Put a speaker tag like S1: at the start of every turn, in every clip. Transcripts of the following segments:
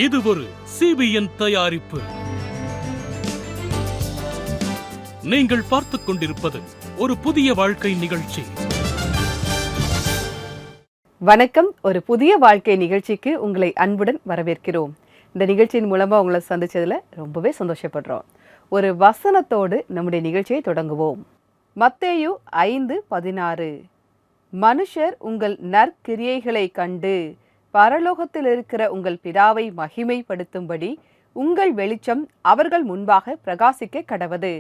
S1: இது ஒரு CBN தயாரிப்பு. நீங்கள் பார்த்துக் கொண்டிருப்பது ஒரு புதிய வாழ்க்கை நிகழ்ச்சி.
S2: வணக்கம். ஒரு புதிய வாழ்க்கை நிகழ்ச்சிக்கு உங்களை அன்புடன் வரவேற்கிறோம். இந்த நிகழ்ச்சியின் மூலமா உங்களை சந்திச்சதுல ரொம்பவே சந்தோஷப்படுறோம். ஒரு வசனத்தோடு நம்முடைய நிகழ்ச்சியை தொடங்குவோம். மத்தேயு 5:16. மனுஷர் உங்கள் நற்கிரியைகளை கண்டு பரலோகத்தில் இருக்கிற உங்கள் பிதாவை மகிமைப்படுத்தும்படி உங்கள் வெளிச்சம் அவர்கள் முன்பாக பிரகாசிக்க கடவது.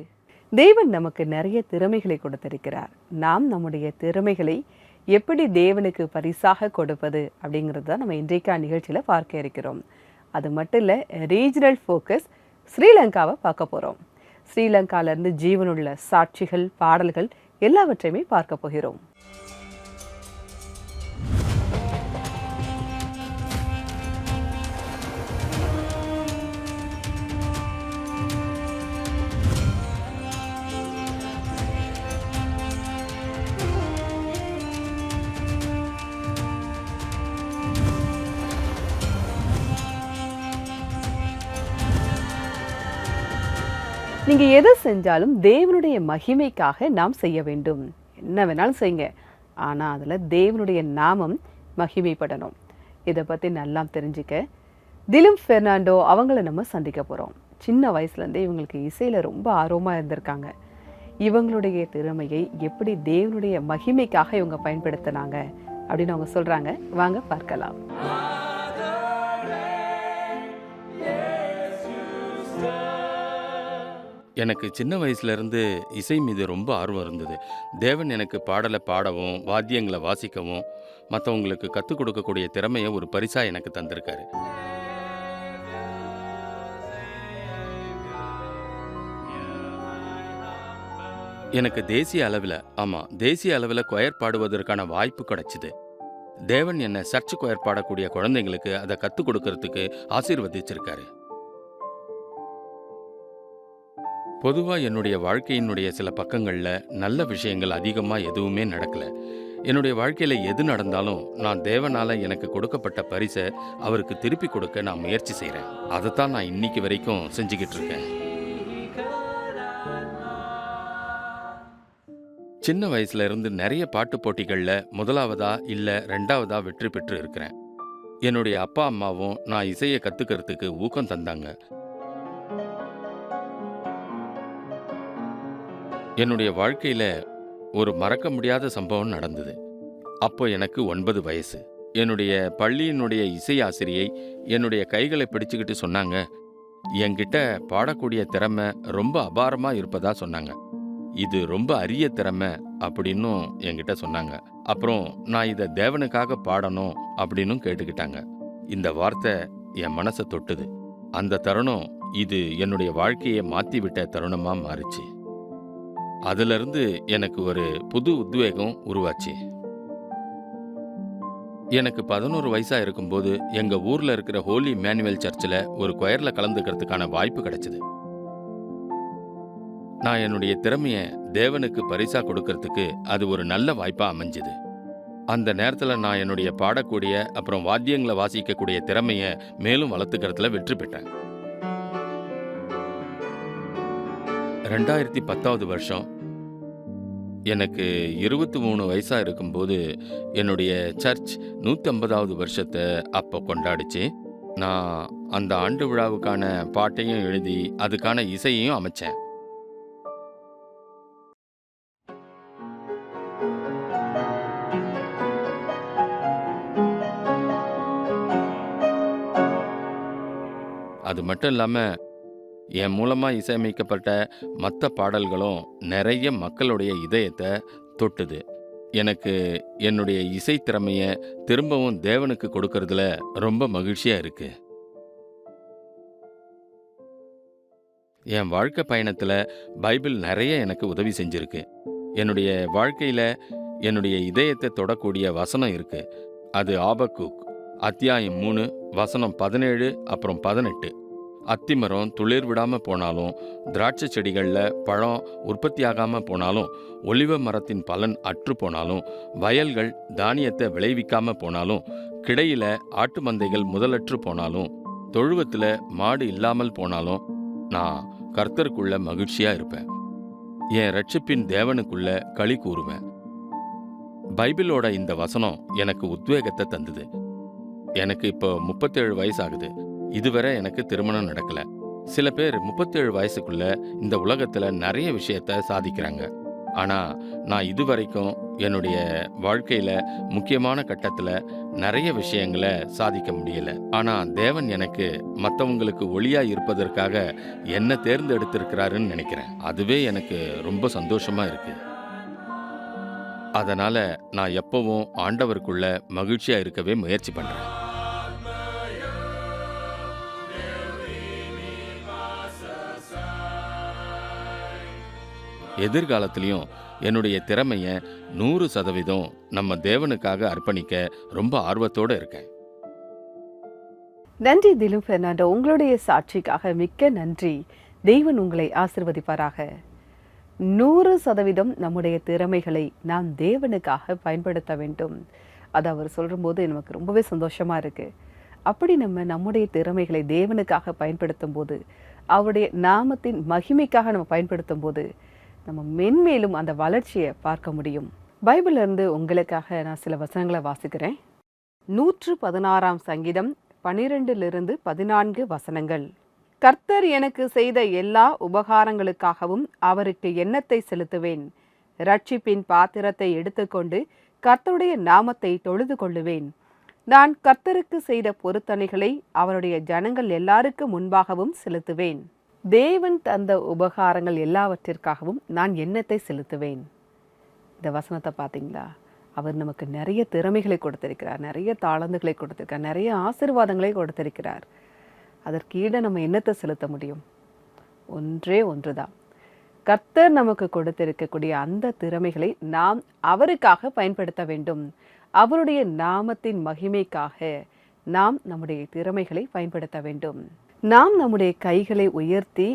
S2: தேவன் நமக்கு நிறைய திறமைகளை கொடுத்திருக்கிறார். நாம் நம்முடைய திறமைகளை எப்படி தேவனுக்கு பரிசாக கொடுப்பது அப்படிங்கிறது தான் நம்ம இன்றைக்கான நிகழ்ச்சியில் பார்க்க இருக்கிறோம். அது மட்டும் இல்லை, ரீஜனல் ஃபோக்கஸ் ஸ்ரீலங்காவை பார்க்க போகிறோம். ஸ்ரீலங்காவிலேருந்து ஜீவனுள்ள சாட்சிகள், பாடல்கள் எல்லாவற்றையுமே பார்க்க போகிறோம். நீங்கள் எதை செஞ்சாலும் தேவனுடைய மகிமைக்காக நாம் செய்ய வேண்டும். என்ன வேணாலும் செய்யுங்க, ஆனால் அதில் தேவனுடைய நாமம் மகிமைப்படணும். இதை பற்றி நல்லா தெரிஞ்சுக்க திலும் பெர்னாண்டோ அவங்கள நம்ம சந்திக்க போகிறோம். சின்ன வயசுலேருந்தே இவங்களுக்கு இசையில் ரொம்ப ஆர்வமாக இருந்திருக்காங்க. இவங்களுடைய திறமையை எப்படி தேவனுடைய மகிமைக்காக இவங்க பயன்படுத்தினாங்க அப்படின்னு அவங்க சொல்கிறாங்க. வாங்க பார்க்கலாம்.
S3: எனக்கு சின்ன வயசுலேருந்து இசை மீது ரொம்ப ஆர்வம் இருந்தது. தேவன் எனக்கு பாடலை பாடவும், வாத்தியங்களை வாசிக்கவும், மற்றவங்களுக்கு கற்றுக் கொடுக்கக்கூடிய திறமையை ஒரு பரிசாக எனக்கு தந்திருக்காரு. எனக்கு தேசிய அளவில் கொயர் பாடுவதற்கான வாய்ப்பு கிடைச்சிது. தேவன் என்னை சர்ச் கொயர் பாடக்கூடிய குழந்தைங்களுக்கு அதை கற்றுக் கொடுக்கறதுக்கு ஆசீர்வதிச்சிருக்காரு. பொதுவாக என்னுடைய வாழ்க்கையினுடைய சில பக்கங்களில் நல்ல விஷயங்கள் அதிகமாக எதுவுமே நடக்கலை. என்னுடைய வாழ்க்கையில் எது நடந்தாலும் நான் தேவனால் எனக்கு கொடுக்கப்பட்ட பரிசை அவருக்கு திருப்பி கொடுக்க நான் முயற்சி செய்கிறேன். அதைத்தான் நான் இன்னைக்கு வரைக்கும் செஞ்சுக்கிட்டு இருக்கேன். சின்ன வயசுல இருந்து நிறைய பாட்டு போட்டிகளில் முதலாவதா இல்லை ரெண்டாவதா வெற்றி பெற்று இருக்கிறேன். என்னுடைய அப்பா அம்மாவும் நான் இசையை கற்றுக்கிறதுக்கு ஊக்கம் தந்தாங்க. என்னுடைய வாழ்க்கையில் ஒரு மறக்க முடியாத சம்பவம் நடந்தது. அப்போ எனக்கு 9 வயசு. என்னுடைய பள்ளியினுடைய இசை ஆசிரியை என்னுடைய கைகளை பிடிச்சுக்கிட்டு சொன்னாங்க, என்கிட்ட பாடக்கூடிய திறமை ரொம்ப அபாரமாக இருப்பதா சொன்னாங்க. இது ரொம்ப அரிய திறமை அப்படின்னும் என்கிட்ட சொன்னாங்க. அப்புறம் நான் இதை தேவனுக்காக பாடணும் அப்படின்னும் கேட்டுக்கிட்டாங்க. இந்த வார்த்தை என் மனசை தொட்டுது. அந்த தருணம் இது என்னுடைய வாழ்க்கையை மாற்றி விட்ட தருணமாக மாறிச்சு. அதிலிருந்து எனக்கு ஒரு புது உத்வேகம் உருவாச்சு. எனக்கு 11 வயசா இருக்கும்போது எங்க ஊர்ல இருக்கிற ஹோலி இம்மானுவேல் சர்ச்சில் ஒரு கொயர்ல கலந்துக்கிறதுக்கான வாய்ப்பு கிடைச்சது. நான் என்னுடைய திறமையை தேவனுக்கு பரிசா கொடுக்கறதுக்கு அது ஒரு நல்ல வாய்ப்பா அமைஞ்சுது. அந்த நேரத்தில் நான் என்னுடைய பாடக்கூடிய அப்புறம் வாத்தியங்களை வாசிக்கக்கூடிய திறமையை மேலும் வளர்த்துக்கிறதுல வெற்றி பெற்றேன். 2010 வருஷம் எனக்கு 23 வயசாக இருக்கும்போது என்னுடைய சர்ச் 150வது வருஷத்தை அப்போ கொண்டாடிச்சு. நான் அந்த ஆண்டு விழாவுக்கான பாட்டையும் எழுதி அதுக்கான இசையையும் அமைச்சேன். அது மட்டும் இல்லாமல் என் மூலமாக இசையமைக்கப்பட்ட மற்ற பாடல்களும் நிறைய மக்களுடைய இதயத்தை தொட்டுது. எனக்கு என்னுடைய இசை திறமையை திரும்பவும் தேவனுக்கு கொடுக்கறதுல ரொம்ப மகிழ்ச்சியாக இருக்கு. என் வாழ்க்கை பயணத்தில் பைபிள் நிறைய எனக்கு உதவி செஞ்சிருக்கு. என்னுடைய வாழ்க்கையில் என்னுடைய இதயத்தை தொடக்கூடிய வசனம் இருக்கு. அது ஆபக்கூக் அத்தியாயம் 3 வசனம் 17 அப்புறம் 18. அத்திமரம் துளிர் விடாமல் போனாலும், திராட்சை செடிகளில் பழம் உற்பத்தியாகாமல் போனாலும், ஒலிவ மரத்தின் பலன் அற்று போனாலும், வயல்கள் தானியத்தை விளைவிக்காமல் போனாலும், கிடையில ஆட்டு மந்தைகள் முதலற்று போனாலும், தொழுவத்துல மாடு இல்லாமல் போனாலும் நான் கர்த்தருக்குள்ள மகிழ்ச்சியா இருப்பேன். என் ரட்சிப்பின் தேவனுக்குள்ள களி கூறுவேன். பைபிளோட இந்த வசனம் எனக்கு உத்வேகத்தை தந்தது. எனக்கு இப்போ 37 வயசு ஆகுது. இதுவரை எனக்கு திருமணம் நடக்கல. சில பேர் 37 வயசுக்குள்ள இந்த உலகத்துல நிறைய விஷயத்த சாதிக்கிறாங்க. ஆனா நான் இதுவரைக்கும் என்னுடைய வாழ்க்கையில முக்கியமான கட்டத்துல நிறைய விஷயங்களை சாதிக்க முடியல. ஆனா தேவன் எனக்கு மற்றவங்களுக்கு ஒளியா இருப்பதற்காக என்ன தேர்ந்தெடுத்திருக்கிறாருன்னு நினைக்கிறேன். அதுவே எனக்கு ரொம்ப சந்தோஷமா இருக்கு. அதனால நான் எப்பவும் ஆண்டவருக்குள்ள மகிழ்ச்சியா இருக்கவே முயற்சி பண்றேன். எதிர்காலத்திலையும் என்னுடைய திறமைய 100% நம்ம தேவனுக்காக அர்ப்பணிக்க ரொம்ப ஆர்வத்தோட இருக்கேன்.
S2: நன்றி திலும் பெர்னாண்டோ, உங்களுடைய சாட்சிக்காக மிக்க நன்றி. தெய்வன் உங்களை ஆசிர்வதிப்பாராக. 100% நம்முடைய திறமைகளை நாம் தேவனுக்காக பயன்படுத்த வேண்டும். அது அவர் சொல்லும்போது நமக்கு ரொம்பவே சந்தோஷமா இருக்கு. அப்படி நம்முடைய திறமைகளை தேவனுக்காக பயன்படுத்தும் போது, அவருடைய நாமத்தின் மகிமைக்காக நம்ம பயன்படுத்தும் போது நம்ம மென்மேலும் அந்த வளர்ச்சியை பார்க்க முடியும். பைபிள்ல இருந்து உங்களுக்காக நான் சில வசனங்களை வாசிக்கிறேன். 116 சங்கீதம் 12-14 வசனங்கள். கர்த்தர் எனக்கு செய்த எல்லா உபகாரங்களுக்காகவும் அவருக்கு எண்ணத்தை செலுத்துவேன். ரட்சிப்பின் பாத்திரத்தை எடுத்துக்கொண்டு கர்த்தருடைய நாமத்தை தொழுது கொள்ளுவேன். நான் கர்த்தருக்கு செய்த பொருத்தனைகளை அவருடைய ஜனங்கள் எல்லாருக்கும் முன்பாகவும் செலுத்துவேன். தேவன் தந்த உபகாரங்கள் எல்லாவற்றிற்காகவும் நான் எண்ணத்தை செலுத்துவேன். இந்த வசனத்தை பார்த்தீங்களா? அவர் நமக்கு நிறைய திறமைகளை கொடுத்திருக்கிறார், நிறைய தாளந்துகளை கொடுத்திருக்கார், நிறைய ஆசீர்வாதங்களை கொடுத்திருக்கிறார். அதற்கு நம்ம எண்ணத்தை செலுத்த முடியும். ஒன்றே ஒன்றுதான். கர்த்தர் நமக்கு கொடுத்திருக்கக்கூடிய அந்த திறமைகளை நாம் அவருக்காக பயன்படுத்த வேண்டும். அவருடைய நாமத்தின் மகிமைக்காக நாம் நம்முடைய திறமைகளை பயன்படுத்த வேண்டும். நாம் நம்முடைய கைகளை உயர்த்தி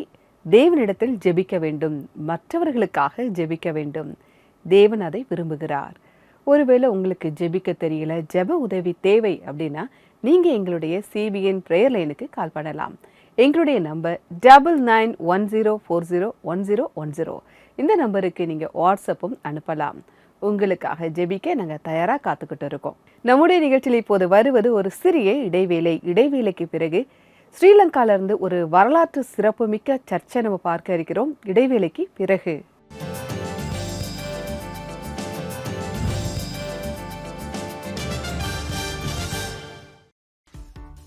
S2: தேவனிடத்தில் ஜெபிக்க வேண்டும். மற்றவர்களுக்காக ஜெபிக்க வேண்டும். தேவன் அதை விரும்புகிறார். ஒருவேளை உங்களுக்கு ஜெபிக்க தெரியல, ஜெப உதவி தேவை அப்படின்னா நீங்கள் எங்களுடைய CBN ப்ரேயர் லைனுக்கு கால் பண்ணலாம். எங்களுடைய நம்பர் 9910401010. இந்த நம்பருக்கு நீங்கள் வாட்ஸ்அப்பும் அனுப்பலாம். உங்களுக்காக ஜெபிக்க நாங்கள் தயாராக காத்துக்கிட்டு இருக்கோம். நம்முடைய நிகழ்ச்சியில் இப்போது வருவது ஒரு சிறிய இடைவேளை. இடைவேளைக்கு பிறகு ஸ்ரீலங்காவிலிருந்து ஒரு வரலாற்று சிறப்புமிக்க சர்ச்சை நம்ம பார்க்க இருக்கிறோம். இடைவேளைக்கு பிறகு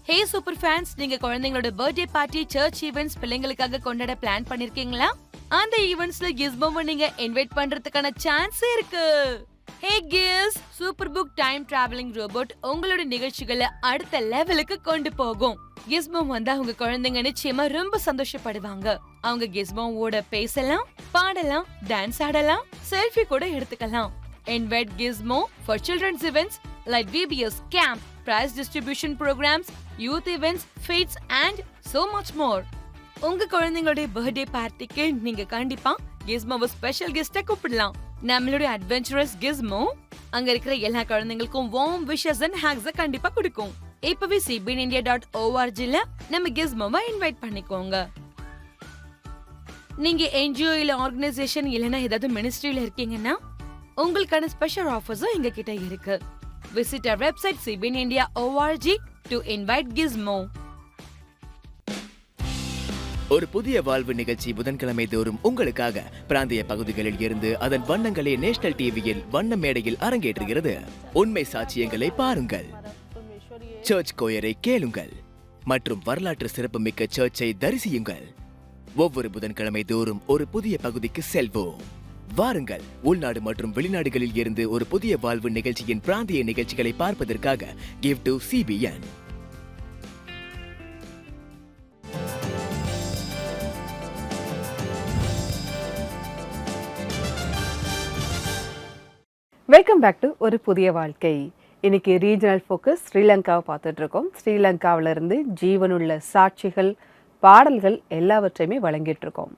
S4: ஹே சூப்பர் ஃபேன்ஸ், நீங்க குழந்தைங்களோட பர்த்டே பார்ட்டி, சர்ச் ஈவென்ட்ஸ் பிள்ளைங்களுக்காக கொண்டாட பிளான் பண்ணிருக்கீங்களா? அந்த ஈவென்ட்ஸ்ல கிஸ்மோவை நீங்க இன்வைட் பண்றதுக்கான சான்ஸ் இருக்கு. Hey kids, super book time travelling robot உங்களோட நிகழ்ச்சிகளை அடுத்த லெவலுக்கு கொண்டு போகும். கிஸ்மோ வந்தா உங்க குழந்தைங்க நிச்சயமா ரொம்ப சந்தோஷப்படுவாங்க. அவங்க கிஸ்மோவோட பேசலாம், பாடலாம், டான்ஸ் ஆடலாம், செல்ஃபி கூட எடுத்துக்கலாம். Invite Gizmo for children's events like VBS camp, prize distribution programs, youth events, fetes and so much more. உங்க குழந்தைங்களோட பர்த்டே பார்ட்டிக்கு நீங்க கண்டிப்பா கிஸ்மோவை ஸ்பெஷல் கெஸ்டா கூப்பிடலாம். நம்மளுடைய அட்வென்ச்சரஸ் கிஸ்மோ அங்க இருக்கிற எல்லா குழந்தைங்களுக்கும் வார்ம் விஷஸ் அண்ட் ஹேக்ஸ் கண்டிப்பா கொடுக்கும். இப்பவே cbnindia.org-ல நம்ம கிஸ்மோவை இன்வைட் பண்ணிக்கோங்க. நீங்க NGO இல்ல ஆர்கனைசேஷன் இல்லனா ஏதாவது மினிஸ்ட்ரியில இருக்கீங்கன்னா உங்களுக்கான ஸ்பெஷல் ஆஃபர்ஸும் எங்க கிட்ட இருக்கு. Visit our website cbnindia.org to invite Gizmo.
S5: ஒரு புதிய வாழ்வு நிகழ்ச்சி புதன்கிழமை தோறும் உங்களுக்காக பிராந்திய பகுதிகளில் இருந்து அதன் வண்ணங்களை நேஷனல் டிவியில் வண்ண மேடையில் அரங்கேற்றுகிறது. உண்மை சாட்சியங்களை பாருங்கள், சர்ச் கோயரை கேளுங்கள் மற்றும் வரலாற்று சிறப்புமிக்க சர்ச்சை தரிசியுங்கள். ஒவ்வொரு புதன்கிழமை தோறும் ஒரு புதிய பகுதிக்கு செல்வோம். வாருங்கள், உள்நாடு மற்றும் வெளிநாடுகளில் இருந்து ஒரு புதிய வாழ்வு நிகழ்ச்சியின் பிராந்திய நிகழ்ச்சிகளை பார்ப்பதற்காக give to CBN.
S2: Welcome back to ஒரு புதிய வாழ்க்கை. இன்னைக்கு ரீஜனல் ஃபோக்கஸ் ஸ்ரீலங்காவை பார்த்துட்டு இருக்கோம். ஸ்ரீலங்காவிலிருந்து ஜீவனுள்ள சாட்சிகள், பாடல்கள் எல்லாவற்றையுமே வழங்கிட்டு இருக்கோம்.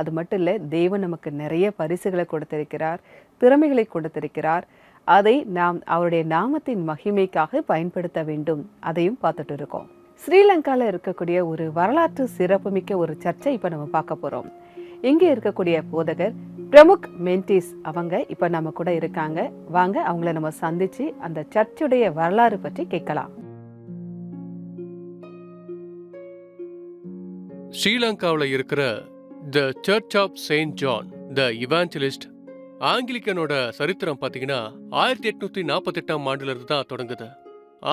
S2: அது மட்டும் இல்லை, தேவன் நமக்கு நிறைய பரிசுகளை கொடுத்திருக்கிறார், திறமைகளை கொடுத்திருக்கிறார். அதை நாம் அவருடைய நாமத்தின் மகிமைக்காக பயன்படுத்த வேண்டும். அதையும் பார்த்துட்டு இருக்கோம். ஸ்ரீலங்காவில் இருக்கக்கூடிய ஒரு வரலாற்று சிறப்புமிக்க ஒரு சர்ச்சை இப்போ நம்ம பார்க்க போகிறோம். இங்கே இருக்கக்கூடிய போதகர் பிரமுக் மென்டிஸ் அவங்க இப்போ நம்ம கூட இருக்காங்க. வாங்க அவங்கள நம்ம சந்திச்சு அந்த சர்ச்சுடைய வரலாறு பற்றி கேட்கலாம்.
S6: ஸ்ரீலங்காவில் இருக்கிற the church of Saint John the Evangelist ஆங்கிலிக்கனோட சரித்திரம் பார்த்தீங்கன்னா 1848ஆம் ஆண்டுல இருந்து தான் தொடங்குது.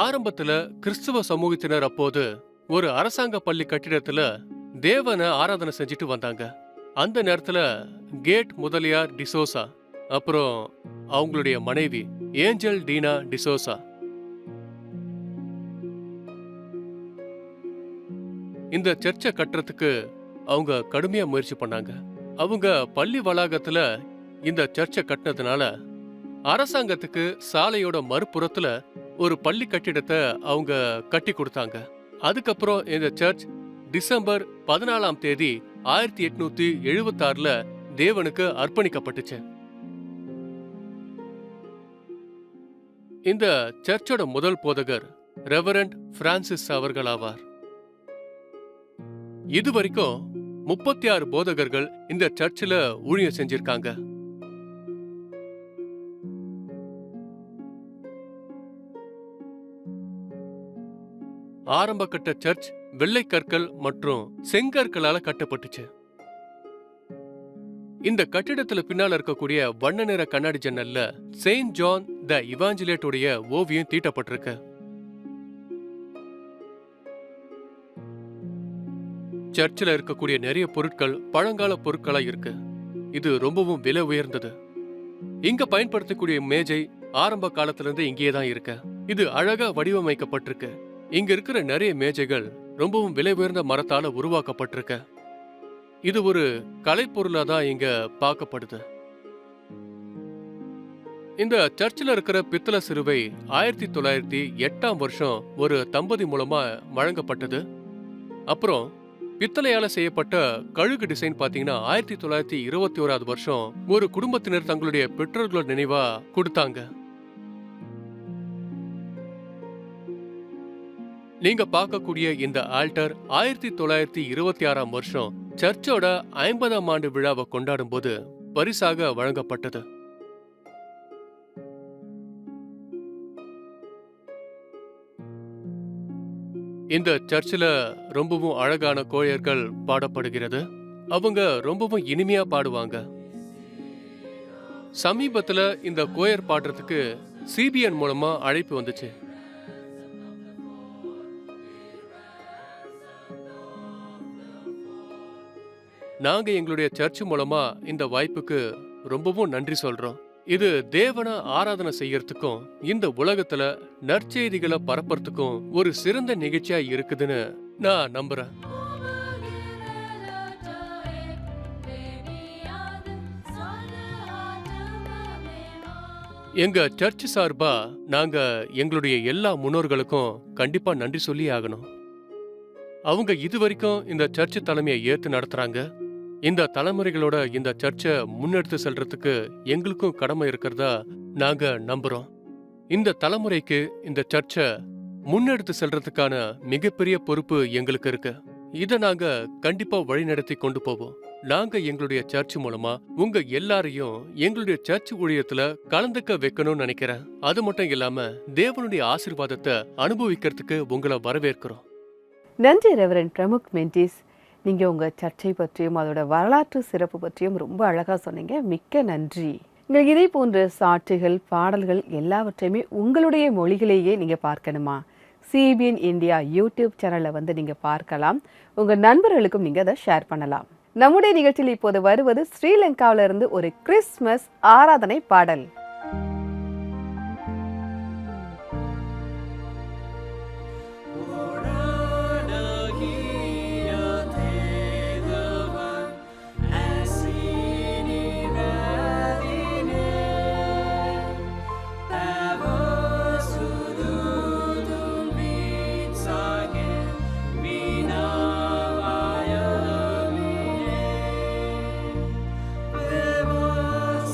S6: ஆரம்பத்துல கிறிஸ்துவ சமூகத்தினர் அப்போது ஒரு அரசாங்க பள்ளி கட்டிடத்துல தேவனை ஆராதனை செஞ்சுட்டு வந்தாங்க. அந்த நேரத்துல கேட் முதலியார் டிசோசா அப்புறம் அவங்களுடைய மனைவி ஏஞ்சல் டீனா டிசோசா இந்த சர்ச்சை கட்டுறதுக்கு அவங்க கடுமையா முயற்சி பண்ணாங்க. அவங்க பள்ளி வளாகத்துல இந்த சர்ச்சை கட்டினதுனால அரசாங்கத்துக்கு சாலையோட மறுபுறத்துல ஒரு பள்ளி கட்டிடத்தை அவங்க கட்டி கொடுத்தாங்க. அதுக்கப்புறம் இந்த சர்ச் டிசம்பர் 14ஆம் தேதி 1876ல தேவனுக்கு அர்ப்பணிக்கப்பட்டுச்சு. இந்த சர்ச்சோட முதல் போதகர் ரெவரண்ட் பிரான்சிஸ் அவர்கள் ஆவார். இதுவரைக்கும் 36 போதகர்கள் இந்த சர்ச்சில் ஊழியம் செஞ்சிருக்காங்க. ஆரம்ப கட்ட சர்ச் வெள்ளை கற்கள் மற்றும் செங்கற்களால கட்டப்பட்டுச்சு. இந்த கட்டிடத்துல பின்னால இருக்கக்கூடிய வண்ண நிற கண்ணாடி ஜன்னல்ல செயின்ட் ஜான் த இவாஞ்சலேட்டுடைய ஓவியம் தீட்டப்பட்டிருக்கு. சர்ச்சில் இருக்கக்கூடிய நிறைய பொருட்கள் பழங்கால பொருட்களா இருக்கு. இது ரொம்பவும் விலை உயர்ந்தது. இங்க பயன்படுத்தக்கூடிய மேஜை ஆரம்ப காலத்துல இருந்து இங்கேயே தான் இருக்கு. இது அழகா வடிவமைக்கப்பட்டிருக்கு. இங்க இருக்கிற நிறைய மேஜைகள் ரொம்பவும் விலை உயர்ந்த மரத்தால உருவாக்கப்பட்டிருக்கு. இது ஒரு கலைப்பொருளா தான் இங்க பார்க்கப்படுது. இந்த சர்ச்சில் இருக்கிற பித்தளை சிலுவை 1908ஆம் வருஷம் ஒரு தம்பதி மூலமா வழங்கப்பட்டது. அப்புறம் பித்தளையால செய்யப்பட்ட கழுகு டிசைன் பாத்தீங்கன்னா 1921ஆவது வருஷம் ஒரு குடும்பத்தினர் தங்களுடைய பெற்றோர்களோட நினைவா கொடுத்தாங்க. நீங்க பார்க்கக்கூடிய இந்த ஆல்டர் 1926ஆம் வருஷம் சர்ச்சோட 50ஆம் ஆண்டு விழாவை கொண்டாடும் போது பரிசாக வழங்கப்பட்டது. இந்த சர்ச்சில் ரொம்பவும் அழகான கோயர்கள் பாடப்படுகிறது. அவங்க ரொம்பவும் இனிமையா பாடுவாங்க. சமீபத்துல இந்த கோயர் பாடுறதுக்கு சிபிஎன் மூலமா அழைப்பு வந்துச்சு. நாங்க எங்களுடைய சர்ச் மூலமா இந்த வாய்ப்புக்கு ரொம்பவும் நன்றி சொல்றோம். இது தேவனை ஆராதனை செய்யறதுக்கும் இந்த உலகத்துல நற்செய்திகளை பரப்புறதுக்கும் ஒரு சிறந்த நிகழ்ச்சியா இருக்குதுன்னு நான் நம்புறேன். எங்க சர்ச் சார்பா நாங்க எங்களுடைய எல்லா முன்னோர்களுக்கும் கண்டிப்பா நன்றி சொல்லி ஆகணும். அவங்க இதுவரைக்கும் இந்த சர்ச் தலைமையை ஏத்து நடத்துறாங்க. இந்த தலைமுறைகளோட இந்த சர்ச்சை முன்னெடுத்து செல்றதுக்கு எங்களுக்கும் கடமை இருக்கிறதா நாங்க நம்புறோம். இந்த தலைமுறைக்கு இந்த சர்ச்சை முன்னெடுத்து செல்றதுக்கான மிகப்பெரிய பொறுப்பு எங்களுக்கு இருக்கு. இதை நாங்க கண்டிப்பா வழிநடத்தி கொண்டு போவோம். நாங்க எங்களுடைய சர்ச் மூலமா உங்க எல்லாரையும் எங்களுடைய சர்ச் ஊழியத்துல கலந்துக்க வைக்கணும்னு நினைக்கிறேன். அது மட்டும் இல்லாம தேவனுடைய ஆசீர்வாதத்தை அனுபவிக்கிறதுக்கு உங்களை வரவேற்கிறோம்.
S2: நன்றி ரெவரண்ட் பிரமுக் மென்டிஸ். நீங்கள் உங்கள் சர்ச்சை பற்றியும் அதோட வரலாற்று சிறப்பு பற்றியும் ரொம்ப அழகாக சொன்னீங்க. மிக்க நன்றி. நீங்கள் இதே போன்ற சாட்சிகள் பாடல்கள் எல்லாவற்றையுமே உங்களுடைய மொழிகளையே நீங்கள் பார்க்கணுமா? சிபிஎன் இந்தியா யூடியூப் சேனலில் வந்து நீங்கள் பார்க்கலாம். உங்கள் நண்பர்களுக்கும் நீங்கள் அதை ஷேர் பண்ணலாம். நம்முடைய நிகழ்ச்சியில் இப்போது வருவது ஸ்ரீலங்காவிலிருந்து ஒரு கிறிஸ்மஸ் ஆராதனை பாடல்.
S7: Vemos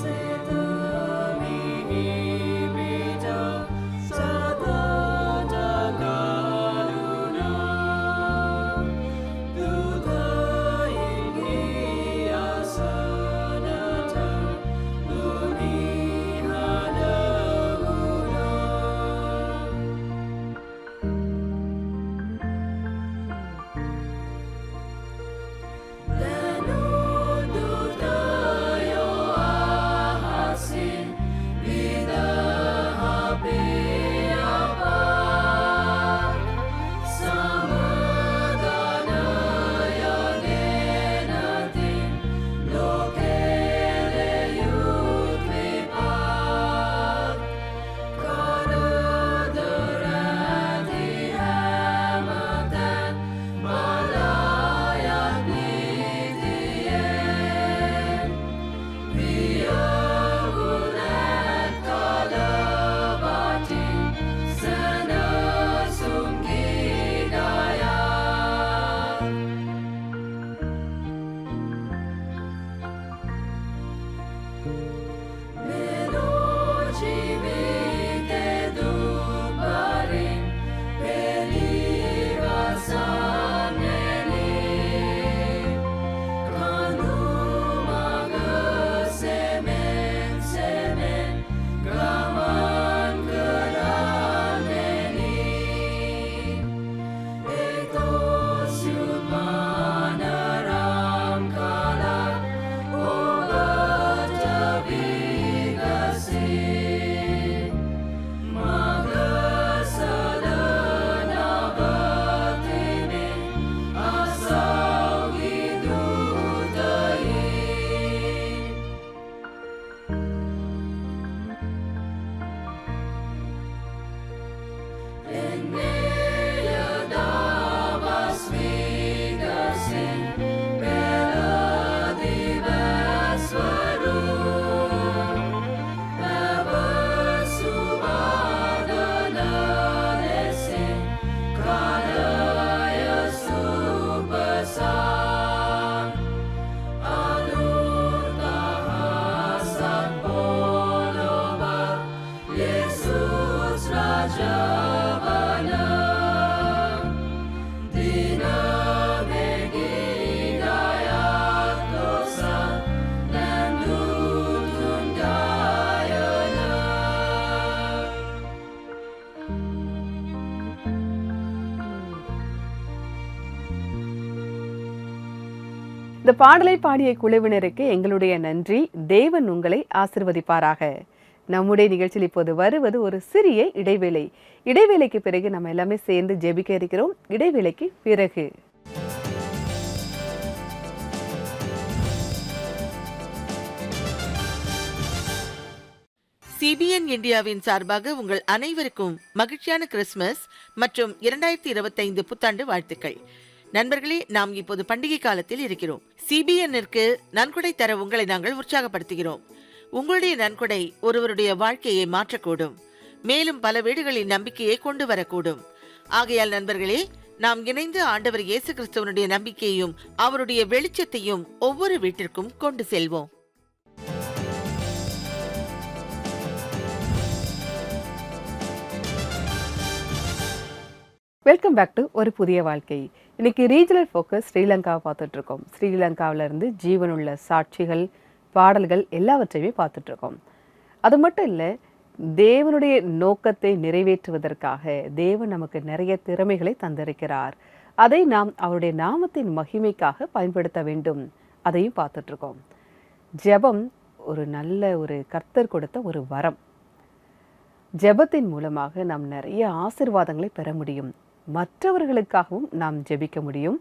S2: இந்த பாடலை பாடிய குழுவினருக்கு எங்களுடைய நன்றி. தேவன் உங்களை ஆசிர்வதிப்பாராக. நம்முடைய நிகழ்ச்சியில் இப்போது வருவது ஒரு சிறிய இடைவேளை. இடைவேளைக்கு பிறகு நம்ம எல்லாமே சேர்ந்து ஜெபிக்க இருக்கிறோம். இடைவேளைக்கு பிறகு
S7: சிபிஎன் இந்தியாவின் சார்பாக உங்கள் அனைவருக்கும் மகிழ்ச்சியான கிறிஸ்துமஸ் மற்றும் 2025 புத்தாண்டு வாழ்த்துக்கள். நண்பர்களே, நாம் இப்போது பண்டிகை காலத்தில் இருக்கிறோம். சிபிஎன்னிற்கு நன்கொடை தர உங்களை நாங்கள் உற்சாகப்படுத்துகிறோம். உங்களுடைய நன்கொடை ஒருவருடைய வாழ்க்கையை மாற்றக்கூடும், மேலும் பல வீடுகளின் நம்பிக்கையை கொண்டு வரக்கூடும். ஆகையால் நண்பர்களே, நாம் இணைந்து ஆண்டவர் இயேசு கிறிஸ்துவனுடைய நம்பிக்கையையும் அவருடைய வெளிச்சத்தையும் ஒவ்வொரு வீட்டிற்கும் கொண்டு செல்வோம்.
S2: வெல்கம் பேக் டு ஒரு புதிய வாழ்க்கை. இன்னைக்கு ரீஜனல் ஃபோக்கஸ் ஸ்ரீலங்காவை பார்த்துட்டு இருக்கோம். ஸ்ரீலங்காவில இருந்து ஜீவனுள்ள சாட்சிகள், பாடல்கள் எல்லாவற்றையுமே பார்த்துட்டு இருக்கோம். அது மட்டும் இல்லை, தேவனுடைய நோக்கத்தை நிறைவேற்றுவதற்காக தேவன் நமக்கு நிறைய திறமைகளை தந்திருக்கிறார். அதை நாம் அவருடைய நாமத்தின் மகிமைக்காக பயன்படுத்த வேண்டும். அதையும் பார்த்துட்டு இருக்கோம். ஜெபம் ஒரு நல்ல ஒரு கர்த்தர் கொடுத்த ஒரு வரம். ஜெபத்தின் மூலமாக நாம் நிறைய ஆசீர்வாதங்களை பெற முடியும். மற்றவர்களுக்காகவும் நாம் ஜெபிக்க முடியும்.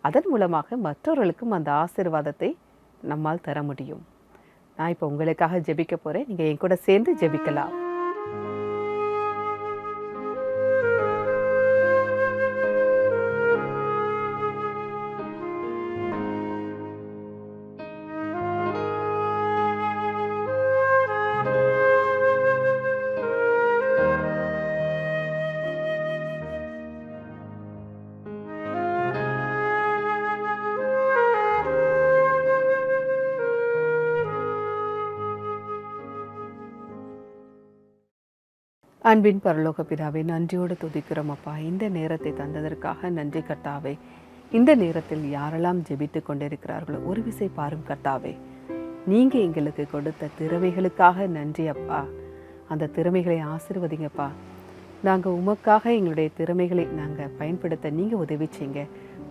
S2: அதன் மூலமாக மற்றவர்களுக்கும் அந்த ஆசீர்வாதத்தை நம்மால் தர முடியும். நான் இப்போ உங்களுக்காக ஜெபிக்க போகிறேன். நீங்கள் என் கூட சேர்ந்து ஜெபிக்கலாம். அன்பின் பரலோக பிதாவே, நன்றியோடு துதிக்கிறோம் அப்பா. இந்த நேரத்தை தந்ததற்காக நன்றி கர்த்தாவே. இந்த நேரத்தில் யாரெல்லாம் ஜெபித்து கொண்டிருக்கிறார்களோ ஒரு விசை பாரும் கர்த்தாவே. நீங்கள் எங்களுக்கு கொடுத்த திறமைகளுக்காக நன்றி அப்பா. அந்த திறமைகளை ஆசீர்வதிங்கப்பா. நாங்கள் உமக்காக எங்களுடைய திறமைகளை நாங்கள் பயன்படுத்த நீங்கள் உதவி செய்யுங்க.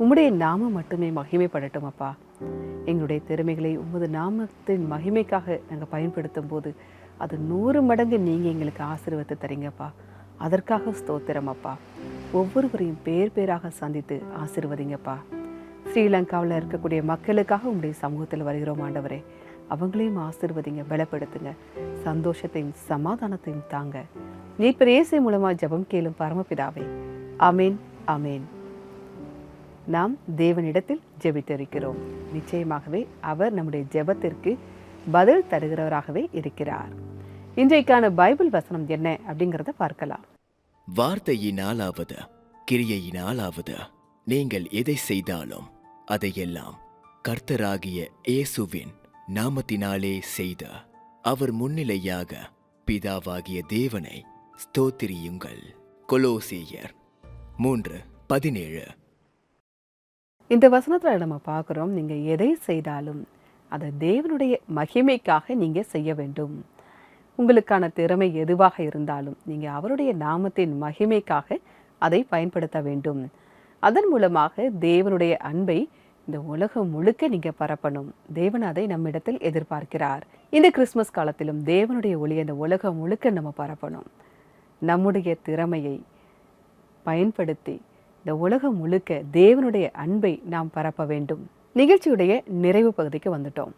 S2: உம்முடைய நாமம் மட்டுமே மகிமைப்படட்டும் அப்பா. எங்களுடைய திறமைகளை உமது நாமத்தின் மகிமைக்காக நாங்கள் பயன்படுத்தும் போது அது 100 மடங்கு நீங்கள் எங்களுக்கு ஆசீர்வாதத்தை தரீங்கப்பா. அதற்காக ஸ்தோத்திரம் அப்பா. ஒவ்வொருவரையும் பேர் பேராக சந்தித்து ஆசீர்வதிங்கப்பா. ஸ்ரீலங்காவில் இருக்கக்கூடிய மக்களுக்காக உங்களுடைய சமூகத்தில் வருகிறோம் ஆண்டவரே. அவங்களையும் ஆசீர்வதிங்க, பலப்படுத்துங்க, சந்தோஷத்தையும் சமாதானத்தையும் தாங்க. நீர் இயேசு மூலமாக ஜெபம் கேளும் பரமபிதாவே. ஆமேன், ஆமேன். நாம் தேவனிடத்தில் ஜெபித்திருக்கிறோம். நிச்சயமாகவே அவர் நம்முடைய ஜெபத்திற்கு பதில் தருகிறவராகவே இருக்கிறார். இன்றைக்கான பைபிள் வசனம் என்ன அப்படிங்கிறத பார்க்கலாம்.
S5: வார்த்தையினாலாவது கிரியையினாலாவது நீங்கள் எதை செய்தாலும் அதையெல்லாம் கர்த்தராகிய இயேசுவின் நாமத்தினாலே செய்த அவர் முன்னிலையாக பிதாவாகிய தேவனை ஸ்தோத்திரியுங்கள். கொலோசியர் 3:17.
S2: இந்த வசனத்தில் நம்ம பார்க்குறோம், நீங்கள் எதை செய்தாலும் அதை தேவனுடைய மகிமைக்காக நீங்கள் செய்ய வேண்டும். உங்களுக்கான திறமை எதுவாக இருந்தாலும் நீங்கள் அவருடைய நாமத்தின் மகிமைக்காக அதை பயன்படுத்த வேண்டும். அதன் மூலமாக தேவனுடைய அன்பை இந்த உலகம் முழுக்க நீங்கள் பரப்பணும். தேவன் அதை நம்மிடத்தில் எதிர்பார்க்கிறார். இந்த கிறிஸ்துமஸ் காலத்திலும் தேவனுடைய ஒளியை இந்த உலகம் முழுக்க நம்ம பரப்பணும். நம்முடைய திறமையை பயன்படுத்தி இந்த உலகம் முழுக்க தேவனுடைய அன்பை நாம் பரப்ப வேண்டும். நிகழ்ச்சியுடைய நிறைவு பகுதிக்கு வந்துட்டோம்.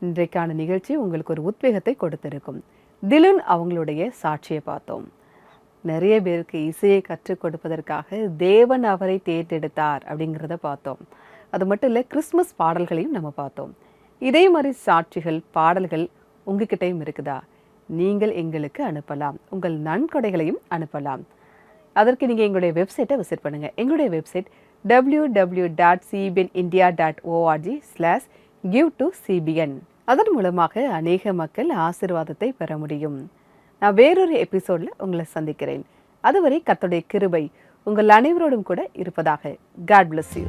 S2: இன்றைக்கான நிகழ்ச்சி உங்களுக்கு ஒரு உத்வேகத்தை கொடுத்திருக்கும். திலுன் அவங்களுடைய சாட்சியை பார்த்தோம். நிறைய பேருக்கு இசையை கற்றுக் கொடுப்பதற்காக தேவன் அவரை தேர்ந்தெடுத்தார் அப்படிங்கிறத பார்த்தோம். அது மட்டும் இல்லை, கிறிஸ்மஸ் பாடல்களையும் நம்ம பார்த்தோம். இதே மாதிரி சாட்சிகள், பாடல்கள் உங்ககிட்டையும் இருக்குதா? நீங்கள் எங்களுக்கு அனுப்பலாம். உங்கள் நன்கொடைகளையும் அனுப்பலாம். அதற்கு நீங்கள் எங்களுடைய வெப்சைட்டை விசிட் பண்ணுங்கள். எங்களுடைய வெப்சைட் www.cbnindia.org/give-to-cbn. அதன் மூலமாக அநேக மக்கள் ஆசீர்வாதத்தை பெற முடியும். நான் வேறொரு எபிசோடில் உங்களை சந்திக்கிறேன். அதுவரை கர்த்தருடைய கிருபை உங்கள் அனைவரோடும் கூட இருப்பதாக. God bless you.